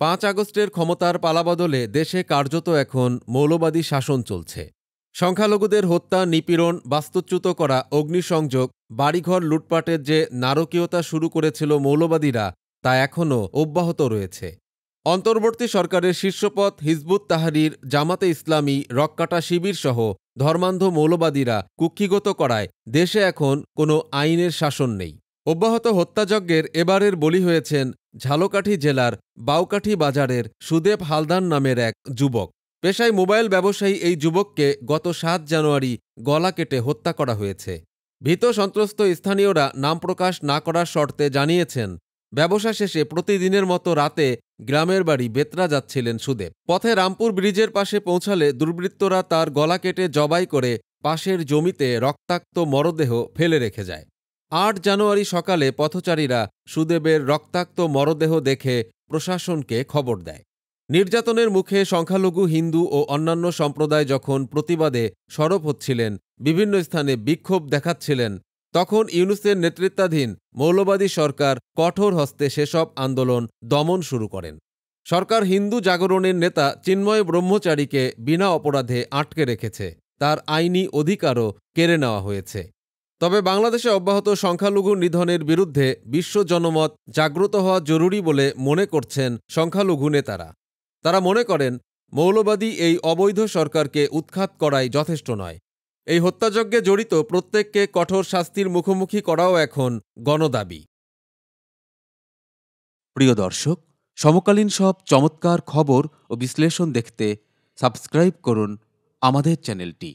৫ আগস্টের ক্ষমতার পালাবদলে দেশে কার্যত এখন মৌলবাদী শাসন চলছে। সংখ্যালঘুদের হত্যা, নিপীড়ন, বাস্তুচ্যুত করা, অগ্নিসংযোগ, বাড়িঘর লুটপাটের যে নারকীয়তা শুরু করেছিল মৌলবাদীরা, তা এখনও অব্যাহত রয়েছে। অন্তর্বর্তী সরকারের শীর্ষপদ হিজবুত তাহরির, জামাতে ইসলামী, রক্কাটা শিবির সহ ধর্মান্ধ মৌলবাদীরা কুক্ষিগত করায় দেশে এখন কোনো আইনের শাসন নেই। অব্যাহত হত্যাযজ্ঞের এবারের বলি হয়েছেন ঝালকাঠি জেলার বাউকাঠি বাজারের সুদেব হালদার নামের এক যুবক। পেশায় মোবাইল ব্যবসায়ী এই যুবককে গত ৭ জানুয়ারি গলা কেটে হত্যা করা হয়েছে। ভীত সন্ত্রস্ত স্থানীয়রা নাম প্রকাশ না করার শর্তে জানিয়েছেন, ব্যবসা শেষে প্রতিদিনের মতো রাতে গ্রামের বাড়ি বেতরা যাচ্ছিলেন সুদেব। পথে রামপুর ব্রিজের পাশে পৌঁছালে দুর্বৃত্তরা তার গলা কেটে জবাই করে পাশের জমিতে রক্তাক্ত মরদেহ ফেলে রেখে যায়। ৮ জানুয়ারি সকালে পথচারীরা সুদেবের রক্তাক্ত মরদেহ দেখে প্রশাসনকে খবর দেয়। নির্যাতনের মুখে সংখ্যালঘু হিন্দু ও অন্যান্য সম্প্রদায় যখন প্রতিবাদে সরব হচ্ছিলেন, বিভিন্ন স্থানে বিক্ষোভ দেখাচ্ছিলেন, তখন ইউনূসের নেতৃত্বাধীন মৌলবাদী সরকার কঠোর হস্তে সেসব আন্দোলন দমন শুরু করেন। সরকার হিন্দু জাগরণের নেতা চিন্ময় ব্রহ্মচারীকে বিনা অপরাধে আটকে রেখেছে, তার আইনি অধিকারও কেড়ে নেওয়া হয়েছে। তবে বাংলাদেশে অব্যাহত সংখ্যালঘু নিধনের বিরুদ্ধে বিশ্ব জনমত জাগ্রত হওয়া জরুরি বলে মনে করছেন সংখ্যালঘু নেতারা। তারা মনে করেন, মৌলবাদী এই অবৈধ সরকারকে উৎখাত করাই যথেষ্ট নয়। এই হত্যাযজ্ঞে জড়িত প্রত্যেককে কঠোর শাস্তির মুখোমুখি করাও এখন গণদাবি। প্রিয় দর্শক, সমকালীন সব চমৎকার খবর ও বিশ্লেষণ দেখতে সাবস্ক্রাইব করুন আমাদের চ্যানেলটি।